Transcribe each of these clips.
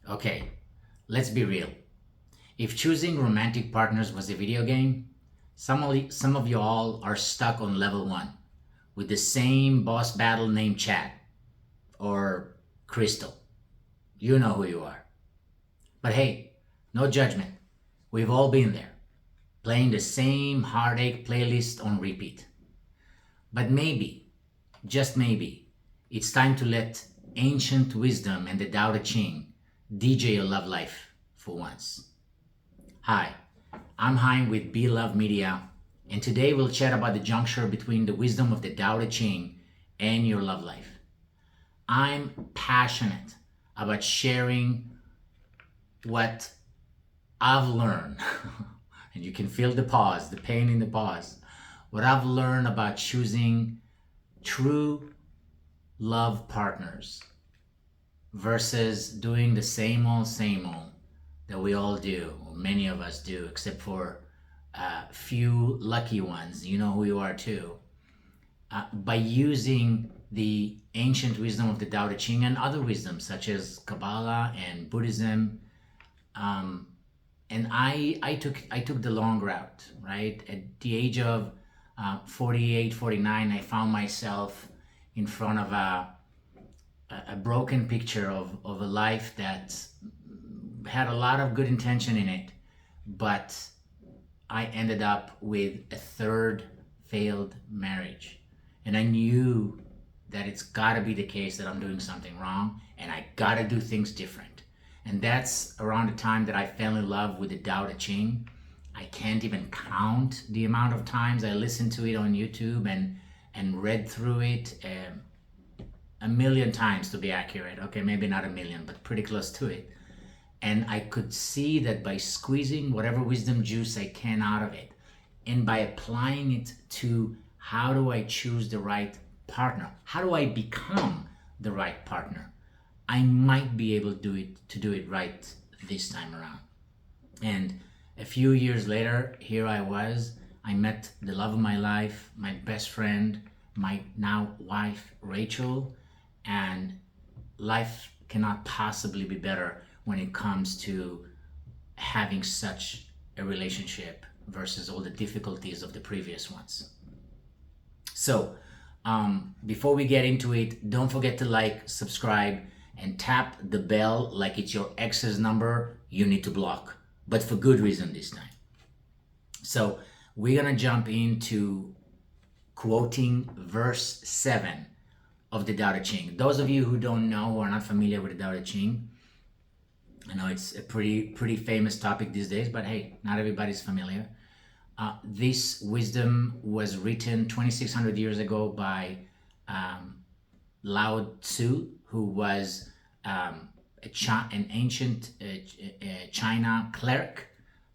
Okay, let's be real. If choosing romantic partners was a video game, some of you all are stuck on level 1 with the same boss battle named Chad or Crystal. You know who you are. But hey, no judgment. We've all been there, playing the same heartache playlist on repeat. But maybe, just maybe, it's time to let ancient wisdom and the Tao Te Ching DJ your love life for once. Hi, I'm Haim with Be Love Media, and today we'll chat about the juncture between the wisdom of the Tao Te Ching and your love life. I'm passionate about sharing what I've learned, and you can feel the pause, the pain in the pause, what I've learned about choosing true love partners versus doing the same old that we all do, or many of us do, except for a few lucky ones. You know who you are too. By using the ancient wisdom of the Tao Te Ching and other wisdoms such as Kabbalah and Buddhism. And I took the long route, right? At the age of 48, 49, I found myself in front of a broken picture of a life that had a lot of good intention in it, but I ended up with a third failed marriage. And I knew that it's gotta be the case that I'm doing something wrong and I gotta do things different. And that's around the time that I fell in love with the Tao Te Ching. I can't even count the amount of times I listened to it on YouTube and read through it a million times to be accurate. Okay, maybe not a million, but pretty close to it. And I could see that by squeezing whatever wisdom juice I can out of it, and by applying it to how do I choose the right partner, how do I become the right partner, I might be able to do it right this time around. And a few years later, here I was. I met the love of my life, my best friend, my now wife, Rachel, and life cannot possibly be better when it comes to having such a relationship versus all the difficulties of the previous ones. So, before we get into it, don't forget to like, subscribe, and tap the bell like it's your ex's number you need to block, but for good reason this time. So we're gonna jump into quoting verse 7 of the Tao Te Ching. Those of you who don't know or are not familiar with the Tao Te Ching, I know it's a pretty famous topic these days, but hey, not everybody's familiar. This wisdom was written 2,600 years ago by Lao Tzu, who was an ancient China cleric,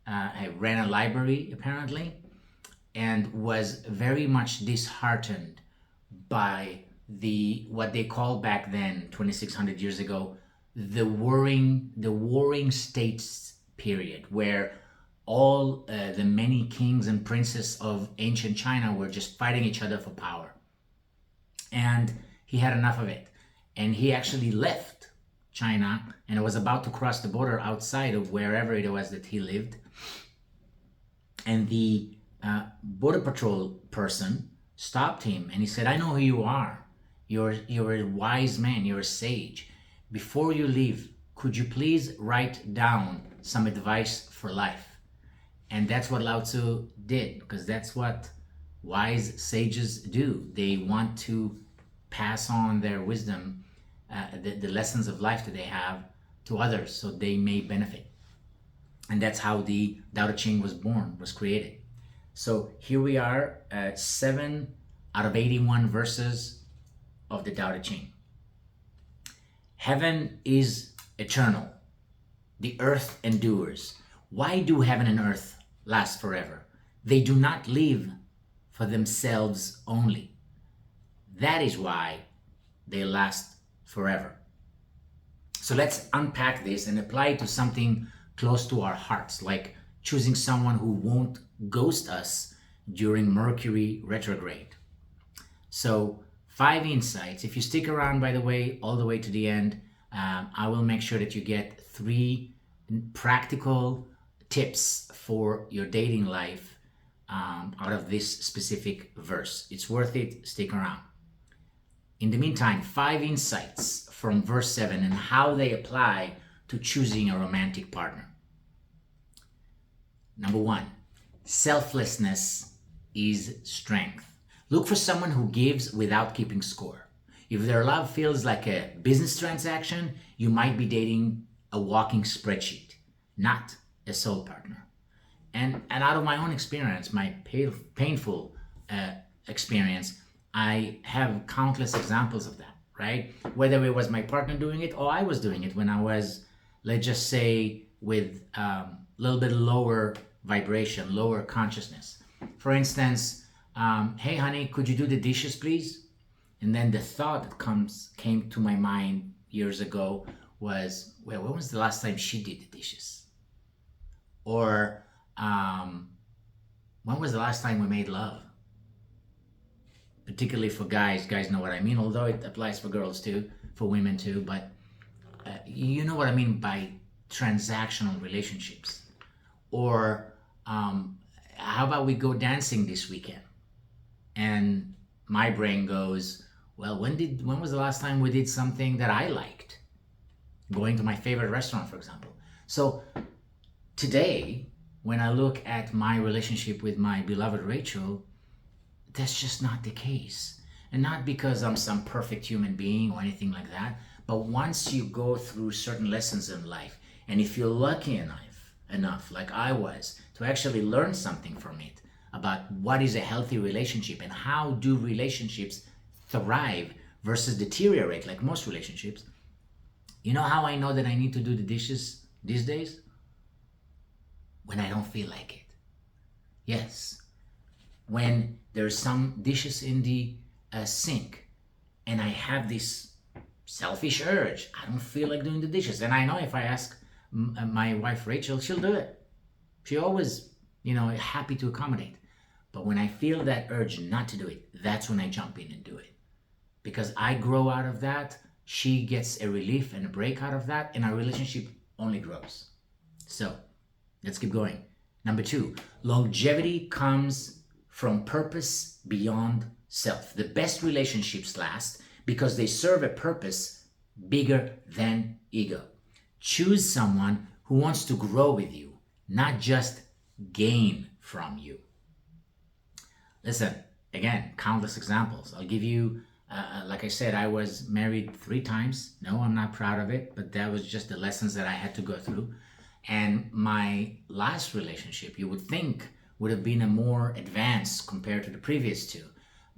ran a library apparently, and was very much disheartened by what they called back then, 2,600 years ago, the warring states period, where all the many kings and princes of ancient China were just fighting each other for power. And he had enough of it. And he actually left China and was about to cross the border outside of wherever it was that he lived. And the border patrol person stopped him and he said, "I know who you are. You're a wise man, you're a sage. Before you leave, could you please write down some advice for life?" And that's what Lao Tzu did, because that's what wise sages do. They want to pass on their wisdom, the lessons of life that they have to others so they may benefit. And that's how the Tao Te Ching was born, was created. So here we are, 7 out of 81 verses of the Tao Te Ching. Heaven is eternal. The earth endures. Why do heaven and earth last forever? They do not live for themselves only. That is why they last forever. So let's unpack this and apply it to something close to our hearts, like choosing someone who won't ghost us during Mercury retrograde. So 5 insights. If you stick around, by the way, all the way to the end, I will make sure that you get 3 practical tips for your dating life out of this specific verse. It's worth it. Stick around. In the meantime, 5 insights from verse 7 and how they apply to choosing a romantic partner. Number 1, selflessness is strength. Look for someone who gives without keeping score. If their love feels like a business transaction, you might be dating a walking spreadsheet, not a soul partner. And out of my own experience, my painful experience, I have countless examples of that, right? Whether it was my partner doing it or I was doing it when I was, let's just say, with a little bit lower vibration, lower consciousness. For instance, hey honey, could you do the dishes please? And then the thought that came to my mind years ago was, well, when was the last time she did the dishes? Or when was the last time we made love? Particularly for guys know what I mean, although it applies for girls too, for women too, but you know what I mean by transactional relationships. Or how about we go dancing this weekend? And my brain goes, well, when was the last time we did something that I liked? Going to my favorite restaurant, for example. So today, when I look at my relationship with my beloved Rachel, that's just not the case. And not because I'm some perfect human being or anything like that, but once you go through certain lessons in life, and if you're lucky enough, like I was, to actually learn something from it about what is a healthy relationship and how do relationships thrive versus deteriorate like most relationships. You know how I know that I need to do the dishes these days? When I don't feel like it. Yes. When there's some dishes in the sink and I have this selfish urge, I don't feel like doing the dishes. And I know if I ask my wife Rachel, she'll do it. She always, happy to accommodate. But when I feel that urge not to do it, that's when I jump in and do it. Because I grow out of that, she gets a relief and a break out of that, and our relationship only grows. So, let's keep going. Number 2, longevity comes from purpose beyond self. The best relationships last because they serve a purpose bigger than ego. Choose someone who wants to grow with you, not just gain from you. Listen, again, countless examples. I'll give you, like I said, I was married 3 times. No, I'm not proud of it, but that was just the lessons that I had to go through. And my last relationship, you would think, would have been a more advanced compared to the previous 2.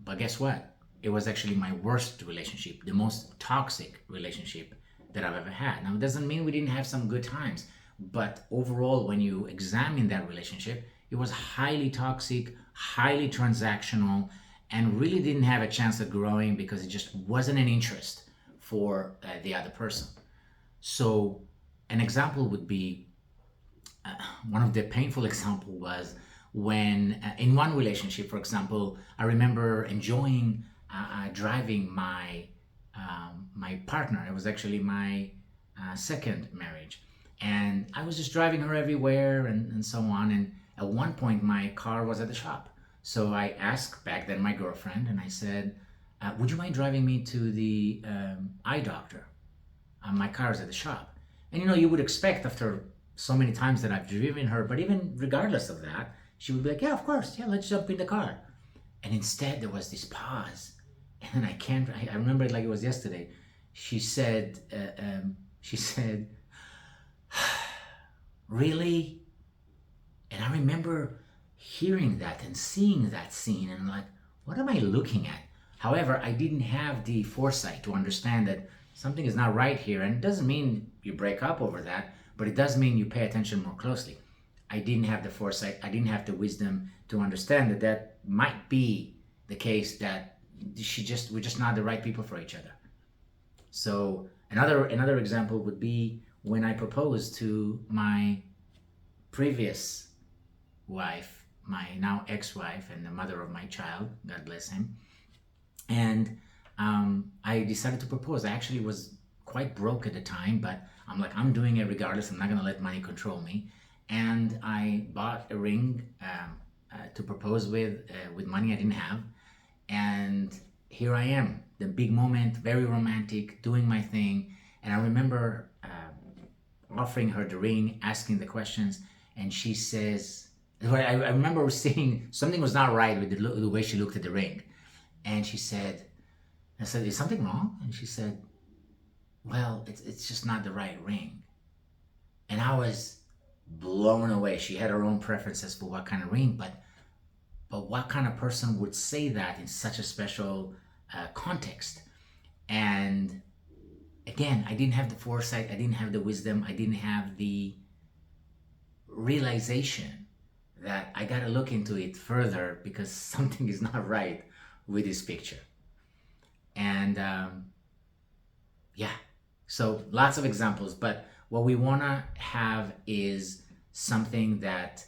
But guess what? It was actually my worst relationship, the most toxic relationship that I've ever had. Now, it doesn't mean we didn't have some good times, but overall, when you examine that relationship, it was highly toxic, highly transactional, and really didn't have a chance at growing because it just wasn't an interest for the other person. So an example would be, one of the painful example was when in one relationship, for example, I remember enjoying driving my partner. It was actually my second marriage. And I was just driving her everywhere and so on. And at one point, my car was at the shop. So I asked back then my girlfriend, and I said, would you mind driving me to the eye doctor? My car is at the shop. And you would expect after so many times that I've driven her, but even regardless of that, she would be like, yeah, of course. Yeah, let's jump in the car. And instead, there was this pause. And I remember it like it was yesterday. She said, really? And I remember hearing that and seeing that scene and I'm like, what am I looking at? However, I didn't have the foresight to understand that something is not right here. And it doesn't mean you break up over that, but it does mean you pay attention more closely. I didn't have the foresight, I didn't have the wisdom to understand that might be the case, that we're just not the right people for each other. So another example would be when I proposed to my previous wife, my now ex-wife and the mother of my child, God bless him. And I decided to propose. I actually was quite broke at the time, but I'm like, I'm doing it regardless. I'm not going to let money control me. And I bought a ring to propose with money I didn't have. And here I am, the big moment, very romantic, doing my thing. And I remember offering her the ring, asking the questions, and she says, I remember seeing something was not right with the way she looked at the ring. And she said, I said, is something wrong? And she said, well, it's just not the right ring. And I was blown away. She had her own preferences for what kind of ring, but what kind of person would say that in such a special context? And again, I didn't have the foresight, I didn't have the wisdom, I didn't have the realization that I got to look into it further because something is not right with this picture. And yeah, so lots of examples, but what we want to have is something that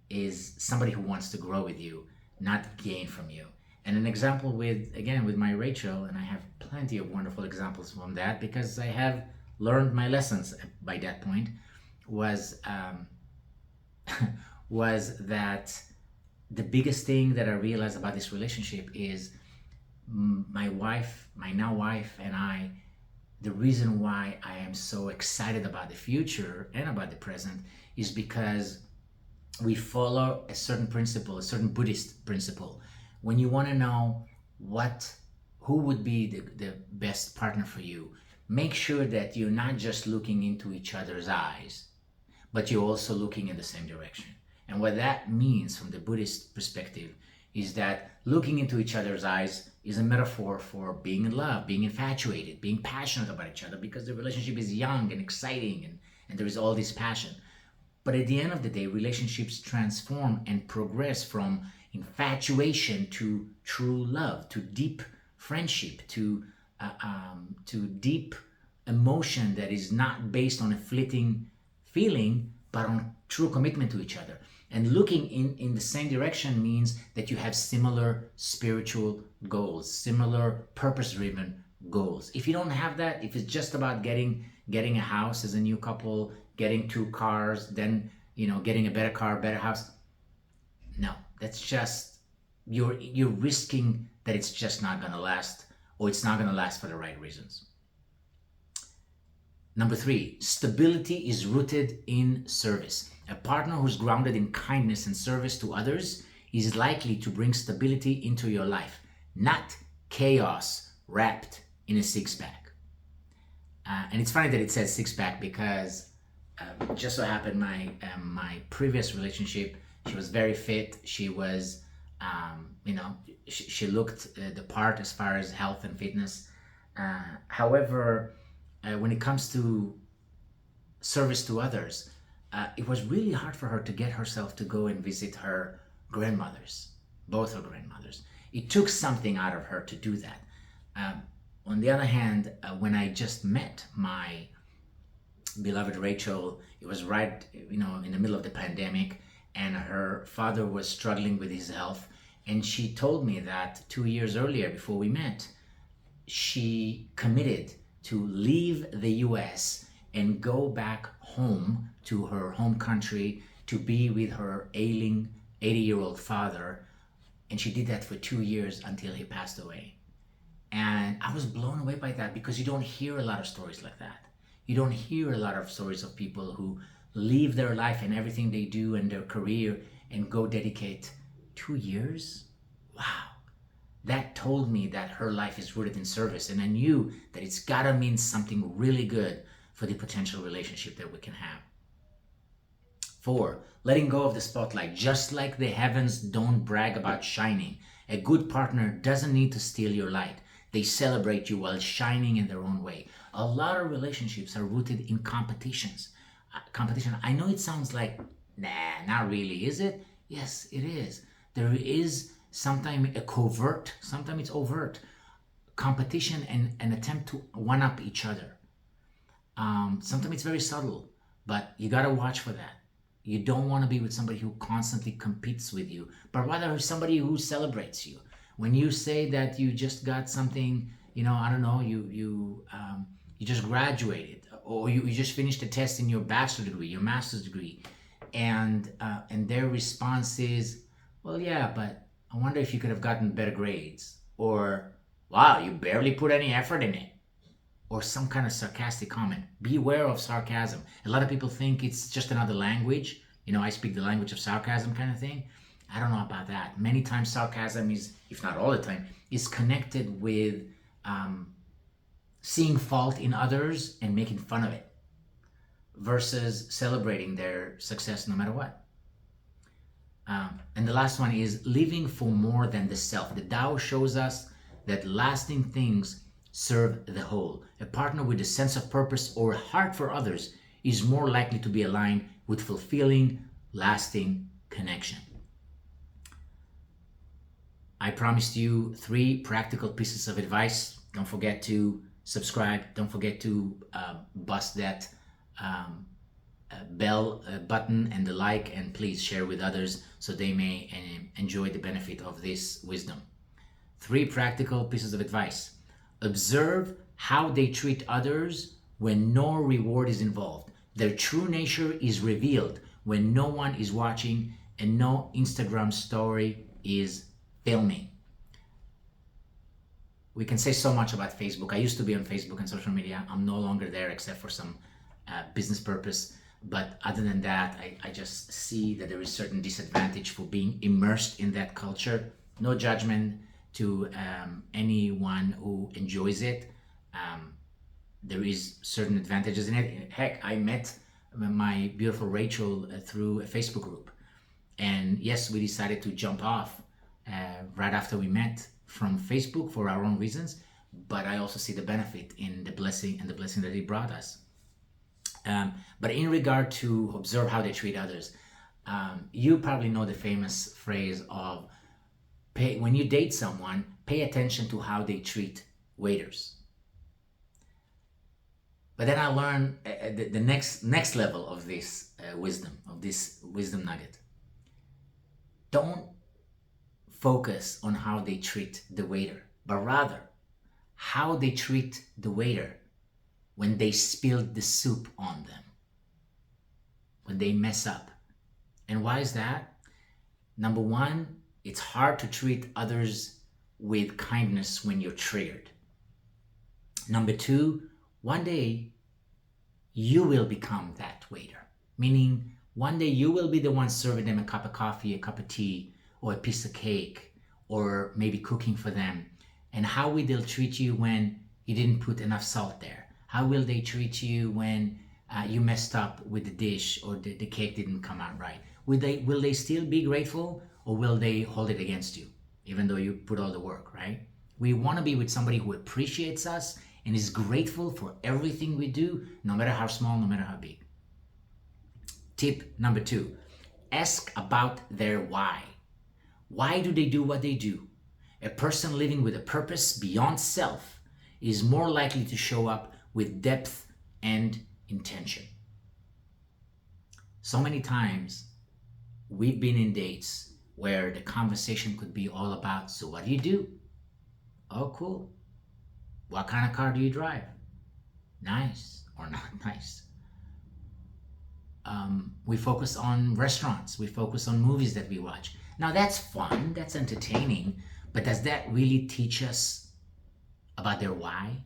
is somebody who wants to grow with you, not gain from you. And an example with my Rachel, and I have plenty of wonderful examples from that because I have learned my lessons by that point, was was that the biggest thing that I realized about this relationship is my now wife and I, the reason why I am so excited about the future and about the present is because we follow a certain principle, a certain Buddhist principle. When you want to know who would be the best partner for you, make sure that you're not just looking into each other's eyes, but you're also looking in the same direction. And what that means from the Buddhist perspective is that looking into each other's eyes is a metaphor for being in love, being infatuated, being passionate about each other because the relationship is young and exciting and there is all this passion. But at the end of the day, relationships transform and progress from infatuation to true love, to deep friendship, to deep emotion that is not based on a fleeting feeling, but on true commitment to each other. And looking in the same direction means that you have similar spiritual goals, similar purpose-driven goals. If you don't have that, if it's just about getting a house as a new couple, getting 2 cars, then getting a better car, better house, no, that's just you're risking that it's just not going to last, or it's not going to last for the right reasons. Number 3, stability is rooted in service. A partner who's grounded in kindness and service to others is likely to bring stability into your life, not chaos wrapped in a six-pack. And it's funny that it says six-pack because just so happened my previous relationship, she was very fit. She was, she looked the part as far as health and fitness. However, when it comes to service to others, it was really hard for her to get herself to go and visit her grandmothers, both her grandmothers. It took something out of her to do that. On the other hand, when I just met my beloved Rachel, it was right, in the middle of the pandemic, and her father was struggling with his health. And she told me that 2 years earlier, before we met, she committed to leave the US and go back home to her home country to be with her ailing 80-year-old father. And she did that for 2 years until he passed away. And I was blown away by that because you don't hear a lot of stories like that. You don't hear a lot of stories of people who leave their life and everything they do and their career and go dedicate 2 years. Wow. That told me that her life is rooted in service, and I knew that it's gotta mean something really good for the potential relationship that we can have. 4, letting go of the spotlight. Just like the heavens don't brag about shining, a good partner doesn't need to steal your light. They celebrate you while shining in their own way. A lot of relationships are rooted in competitions. Competition. I know it sounds like, nah, not really, is it? Yes, it is. There is sometimes a covert, sometimes it's overt competition and an attempt to one-up each other. Sometimes it's very subtle, but you got to watch for that. You don't want to be with somebody who constantly competes with you, but rather somebody who celebrates you. When you say that you just got something, I don't know, you you just graduated, or you just finished a test in your bachelor degree, your master's degree, and their response is, well, yeah, but I wonder if you could have gotten better grades, or wow, you barely put any effort in it, or some kind of sarcastic comment. Beware of sarcasm. A lot of people think it's just another language. I speak the language of sarcasm kind of thing. I don't know about that. Many times sarcasm is, if not all the time, is connected with seeing fault in others and making fun of it versus celebrating their success no matter what. And the last one is living for more than the self. The Tao shows us that lasting things serve the whole. A partner with a sense of purpose or a heart for others is more likely to be aligned with fulfilling, lasting connection. I promised you 3 practical pieces of advice. Don't forget to subscribe. Don't forget to bust that bell button and the like, and please share with others so they may enjoy the benefit of this wisdom. 3 practical pieces of advice. Observe how they treat others when no reward is involved. Their true nature is revealed when no one is watching and no Instagram story is filming. We can say so much about Facebook. I used to be on Facebook and social media. I'm no longer there except for some business purpose. But other than that, I just see that there is certain disadvantage for being immersed in that culture. No judgment to anyone who enjoys it. There is certain advantages in it. Heck, I met my beautiful Rachel through a Facebook group. And yes, we decided to jump off right after we met from Facebook for our own reasons, but I also see the benefit in the blessing that it brought us. But in regard to observe how they treat others, you probably know the famous phrase of when you date someone, pay attention to how they treat waiters. But then I learned the next level of this wisdom nugget. Don't focus on how they treat the waiter, but rather how they treat the waiter when they spilled the soup on them, when they mess up. And why is that? Number one, it's hard to treat others with kindness when you're triggered. Number two, one day you will become that waiter, meaning one day you will be the one serving them a cup of coffee, a cup of tea, or a piece of cake, or maybe cooking for them. And how will they treat you when you didn't put enough salt there? How will they treat you when you messed up with the dish or the cake didn't come out right? Will they still be grateful, or will they hold it against you, even though you put all the work, right? We want to be with somebody who appreciates us and is grateful for everything we do, no matter how small, no matter how big. Tip number 2, ask about their why. Why do they do what they do? A person living with a purpose beyond self is more likely to show up with depth and intention. So many times we've been in dates where the conversation could be all about, so what do you do? Oh, cool. What kind of car do you drive? Nice or not nice? We focus on restaurants. We focus on movies that we watch. Now that's fun, that's entertaining, but does that really teach us about their why?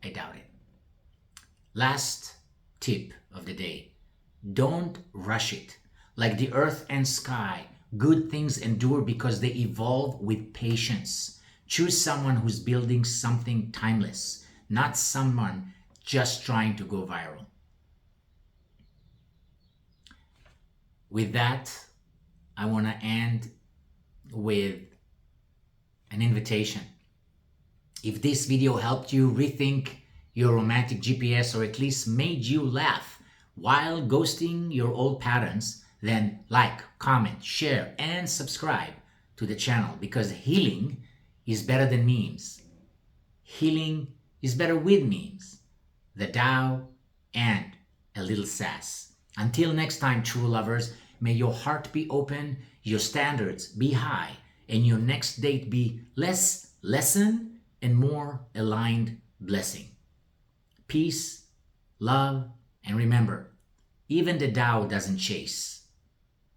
I doubt it. Last tip of the day, don't rush it. Like the earth and sky, good things endure because they evolve with patience. Choose someone who's building something timeless, not someone just trying to go viral. With that, I want to end with an invitation. If this video helped you rethink your romantic GPS, or at least made you laugh while ghosting your old patterns, then like, comment, share, and subscribe to the channel, because healing is better than memes. Healing is better with memes, the Tao, and a little sass. Until next time, true lovers, may your heart be open, your standards be high, and your next date be less lesson and more aligned blessing. Peace, love, and remember, even the Tao doesn't chase.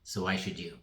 So why should you?